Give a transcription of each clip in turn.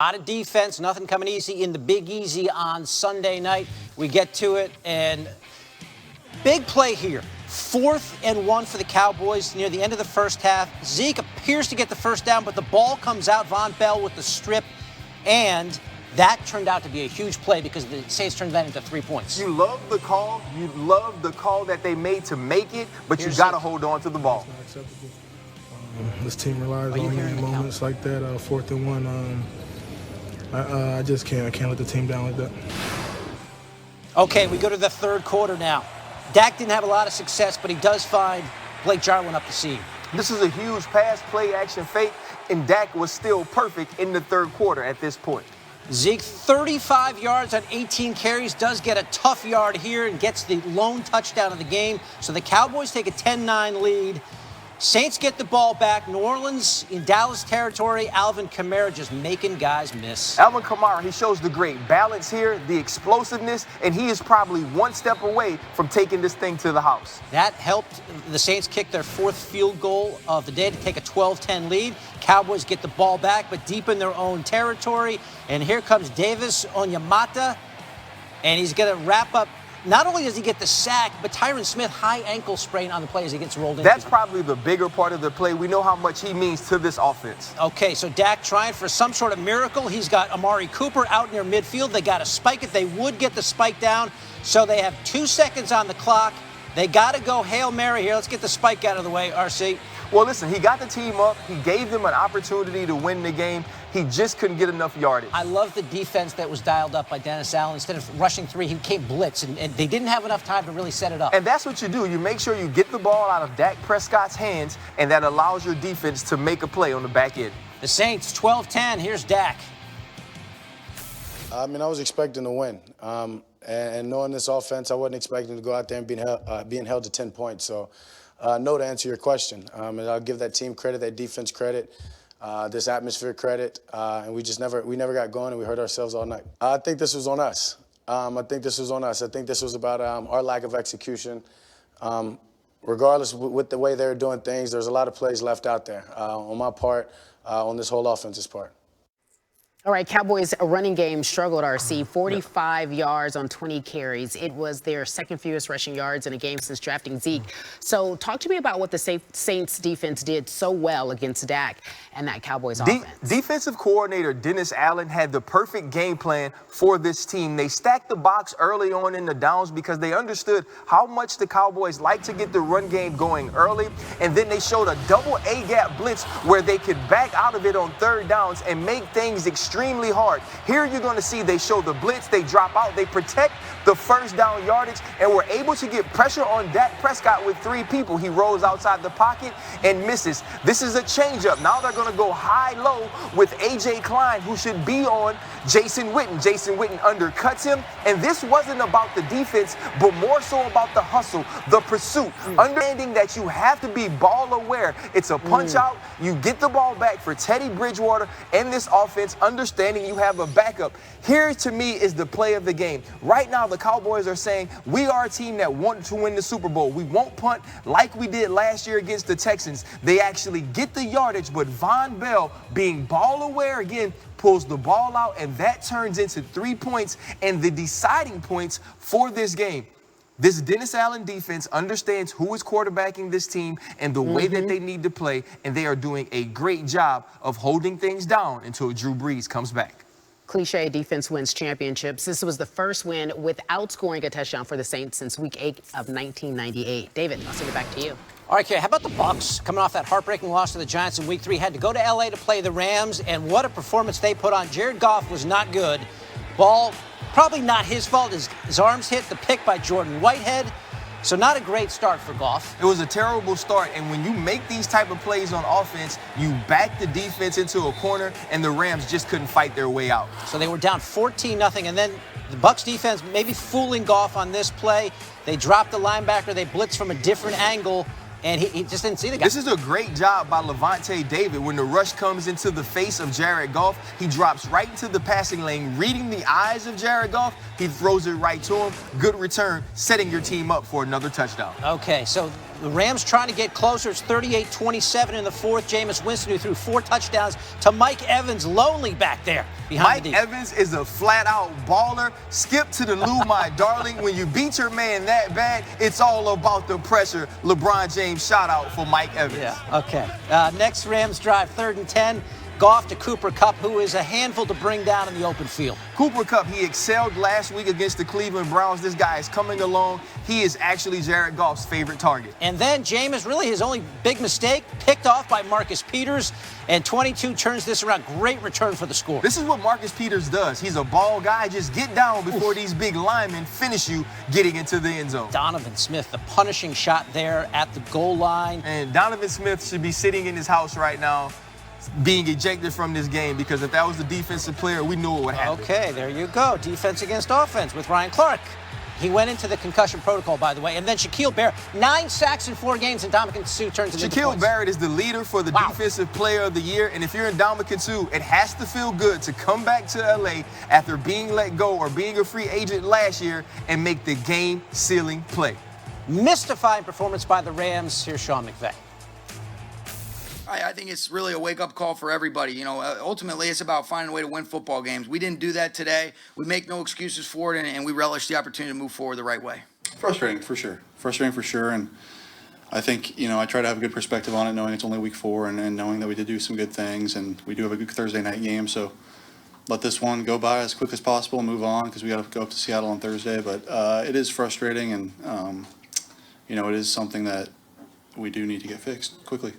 A lot of defense, nothing coming easy in the Big Easy on Sunday night. We get to it, and big play here. 4th and 1 for the Cowboys near the end of the first half. Zeke appears to get the first down, but the ball comes out. Von Bell with the strip, and that turned out to be a huge play because the Saints turned that into 3 points. You love the call. You love the call that they made to make it, but you got to hold on to the ball. It's not acceptable. This team relies on me in moments like that, 4th and 1. I just can't. I can't let the team down like that. Okay, we go to the third quarter now. Dak didn't have a lot of success, but he does find Blake Jarwin up the seam. This is a huge pass, play, action, fake, and Dak was still perfect in the third quarter at this point. Zeke, 35 yards on 18 carries, does get a tough yard here and gets the lone touchdown of the game. So the Cowboys take a 10-9 lead. Saints get the ball back. New Orleans in Dallas territory. Alvin Kamara just making guys miss. Alvin Kamara, he shows the great balance here, the explosiveness, and he is probably one step away from taking this thing to the house. That helped the Saints kick their 4th field goal of the day to take a 12-10 lead. Cowboys get the ball back, but deep in their own territory. And here comes Davis Onyemata, and he's going to wrap up. Not only does he get the sack, but Tyron Smith, high ankle sprain on the play as he gets rolled in. That's probably the bigger part of the play. We know how much he means to this offense. Okay, so Dak trying for some sort of miracle. He's got Amari Cooper out near midfield. They got to spike it. They would get the spike down. So they have 2 seconds on the clock. They got to go Hail Mary here. Let's get the spike out of the way, RC. Well, listen, he got the team up. He gave them an opportunity to win the game. He just couldn't get enough yardage. I love the defense that was dialed up by Dennis Allen. Instead of rushing 3, he came blitz, and they didn't have enough time to really set it up. And that's what you do. You make sure you get the ball out of Dak Prescott's hands, and that allows your defense to make a play on the back end. The Saints, 12-10. Here's Dak. I was expecting to win. And knowing this offense, I wasn't expecting to go out there and being held to 10 points. So, no, to answer your question. And I'll give that team credit, that defense credit, this atmosphere credit. And we never got going, and we hurt ourselves all night. I think this was on us. I think this was about our lack of execution. Regardless with the way they were doing things, there's a lot of plays left out there on my part, on this whole offense's part. All right, Cowboys' running game struggled, RC. 45 yards on 20 carries. It was their second fewest rushing yards in a game since drafting Zeke. So talk to me about what the Saints defense did so well against Dak and that Cowboys offense. Defensive coordinator Dennis Allen had the perfect game plan for this team. They stacked the box early on in the downs because they understood how much the Cowboys like to get the run game going early. And then they showed a double A-gap blitz where they could back out of it on third downs and make things extremely hard. Here you're going to see they show the blitz, they drop out, they protect the first down yardage, and were able to get pressure on Dak Prescott with 3 people. He rolls outside the pocket and misses. This is a changeup. Now they're going to go high-low with A.J. Klein, who should be on Jason Witten. Jason Witten undercuts him, and this wasn't about the defense, but more so about the hustle, the pursuit, understanding that you have to be ball aware. It's a punch out. You get the ball back for Teddy Bridgewater and this offense, understanding you have a backup. Here, to me, is the play of the game. Right now, the Cowboys are saying, we are a team that wants to win the Super Bowl. We won't punt like we did last year against the Texans. They actually get the yardage, but Von Bell, being ball aware again, pulls the ball out, and that turns into 3 points and the deciding points for this game. This Dennis Allen defense understands who is quarterbacking this team and the way that they need to play, and they are doing a great job of holding things down until Drew Brees comes back. Cliche, defense wins championships. This was the first win without scoring a touchdown for the Saints since Week 8 of 1998. David, I'll send it back to you. All right, Kay, how about the Bucs coming off that heartbreaking loss to the Giants in Week 3? Had to go to L.A. to play the Rams, and what a performance they put on. Jared Goff was not good. Ball, probably not his fault. His arms hit the pick by Jordan Whitehead. So not a great start for Goff. It was a terrible start, and when you make these type of plays on offense, you back the defense into a corner, and the Rams just couldn't fight their way out. So they were down 14-0, and then the Bucs defense maybe fooling Goff on this play. They dropped the linebacker. They blitzed from a different angle, and he just didn't see the guy. This is a great job by Levante David. When the rush comes into the face of Jared Goff, he drops right into the passing lane, reading the eyes of Jared Goff. He throws it right to him. Good return, setting your team up for another touchdown. Okay, so The Rams trying to get closer. It's 38-27 in the fourth. Jameis Winston, who threw 4 touchdowns to Mike Evans, lonely back there behind Mike Evans is a flat-out baller. Skip to the loo, my darling. When you beat your man that bad, it's all about the pressure. LeBron James, shout out for Mike Evans. Yeah, okay. Next Rams drive, 3rd and 10. Goff to Cooper Kupp, who is a handful to bring down in the open field. Cooper Kupp, he excelled last week against the Cleveland Browns. This guy is coming along. He is actually Jared Goff's favorite target. And then Jameis, really his only big mistake, picked off by Marcus Peters, and 22 turns this around. Great return for the score. This is what Marcus Peters does. He's a ball guy. Just get down before these big linemen finish you getting into the end zone. Donovan Smith, the punishing shot there at the goal line. And Donovan Smith should be sitting in his house right now, being ejected from this game, because if that was the defensive player, we knew it would happen. Okay, there you go. Defense against offense with Ryan Clark. He went into the concussion protocol, by the way. And then Shaquille Barrett, 9 sacks in 4 games, and Ndamukong Suh turns it into Shaquille points. Barrett is the leader for the Defensive Player of the Year. And if you're Ndamukong Suh, it has to feel good to come back to L.A. after being let go or being a free agent last year and make the game-sealing play. Mystifying performance by the Rams. Here's Sean McVay. I think it's really a wake-up call for everybody. You know, ultimately, it's about finding a way to win football games. We didn't do that today. We make no excuses for it, and we relish the opportunity to move forward the right way. Frustrating, for sure. Frustrating, for sure. And I think, you know, I try to have a good perspective on it, knowing it's only week 4 and knowing that we did do some good things, and we do have a good Thursday night game. So let this one go by as quick as possible and move on, because we got to go up to Seattle on Thursday. But it is frustrating, and, you know, it is something that we do need to get fixed quickly.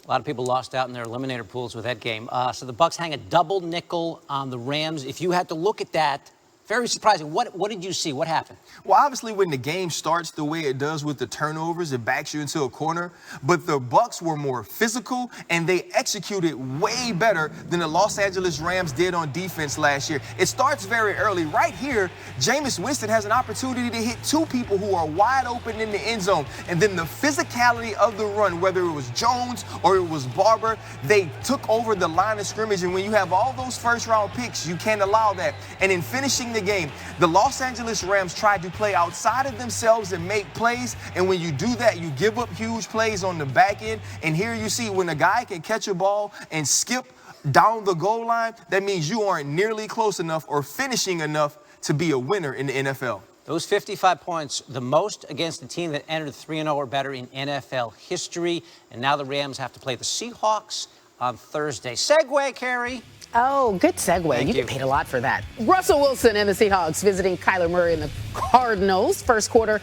A lot of people lost out in their eliminator pools with that game. So the Bucs hang a double nickel on the Rams. If you had to look at that, very surprising. What did you see? What happened? Well, obviously, when the game starts the way it does with the turnovers, it backs you into a corner. But the Bucs were more physical, and they executed way better than the Los Angeles Rams did on defense last year. It starts very early. Right here, Jameis Winston has an opportunity to hit 2 people who are wide open in the end zone. And then the physicality of the run, whether it was Jones or it was Barber, they took over the line of scrimmage. And when you have all those first-round picks, you can't allow that. And in finishing the game, the Los Angeles Rams tried to play outside of themselves and make plays, and when you do that, you give up huge plays on the back end. And here you see, when a guy can catch a ball and skip down the goal line, that means you aren't nearly close enough or finishing enough to be a winner in the NFL. Those 55 points, the most against a team that entered 3-0 or better in NFL history. And now the Rams have to play the Seahawks on Thursday. Segue, Carrie. Oh, good segue. You get paid a lot for that. Russell Wilson and the Seahawks visiting Kyler Murray and the Cardinals. First quarter.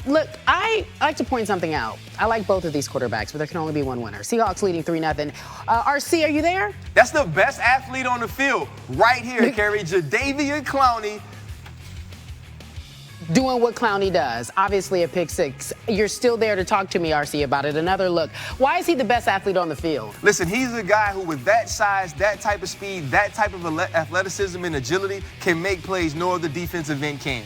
Look, I like to point something out. I like both of these quarterbacks, but there can only be one winner. Seahawks leading 3-0. RC, are you there? That's the best athlete on the field right here, Carrie. Jadeveon Clowney. Doing what Clowney does. Obviously a pick 6. You're still there to talk to me, RC, about it. Another look. Why is he the best athlete on the field? Listen, he's a guy who, with that size, that type of speed, that type of athleticism and agility, can make plays no other defensive end can.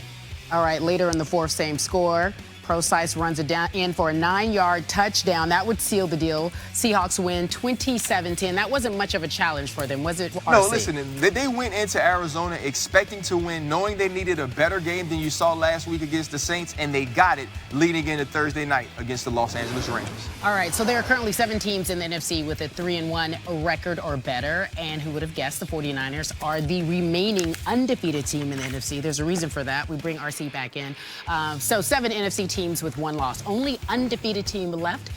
All right, later in the fourth, same score. Prosise runs it down in for a 9-yard touchdown. That would seal the deal. Seahawks win 27-10. That wasn't much of a challenge for them, was it, RC? No, listen, they went into Arizona expecting to win, knowing they needed a better game than you saw last week against the Saints, and they got it leading into Thursday night against the Los Angeles Rams. All right, so there are currently 7 teams in the NFC with a 3-1 record or better, and who would have guessed the 49ers are the remaining undefeated team in the NFC. There's a reason for that. We bring RC back in. So 7 NFC teams with 1 loss. Only undefeated team left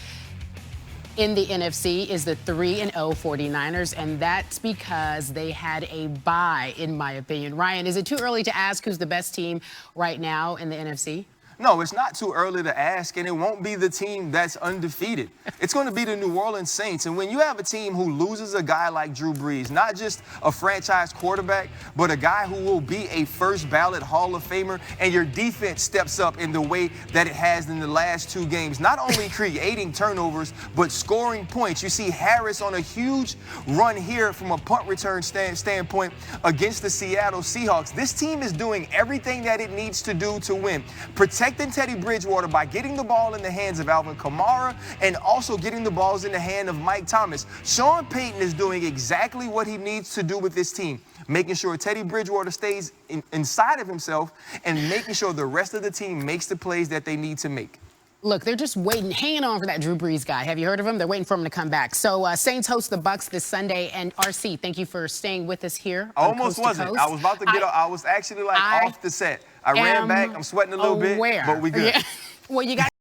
in the NFC is the 3-0 49ers, and that's because they had a bye, in my opinion. Ryan, is it too early to ask who's the best team right now in the NFC? No, it's not too early to ask, and it won't be the team that's undefeated. It's going to be the New Orleans Saints. And when you have a team who loses a guy like Drew Brees, not just a franchise quarterback, but a guy who will be a first-ballot Hall of Famer, and your defense steps up in the way that it has in the last 2 games, not only creating turnovers, but scoring points. You see Harris on a huge run here from a punt return standpoint against the Seattle Seahawks. This team is doing everything that it needs to do to win. Protecting Teddy Bridgewater by getting the ball in the hands of Alvin Kamara and also getting the balls in the hand of Mike Thomas. Sean Payton is doing exactly what he needs to do with this team, making sure Teddy Bridgewater stays inside of himself and making sure the rest of the team makes the plays that they need to make. Look, they're just waiting, hanging on for that Drew Brees guy. Have you heard of him? They're waiting for him to come back. So Saints host the Bucks this Sunday. And RC, thank you for staying with us here. Almost wasn't. I was about to get. I was actually like off the set. I ran back. I'm sweating a little bit, but we good. Yeah. Well, you got.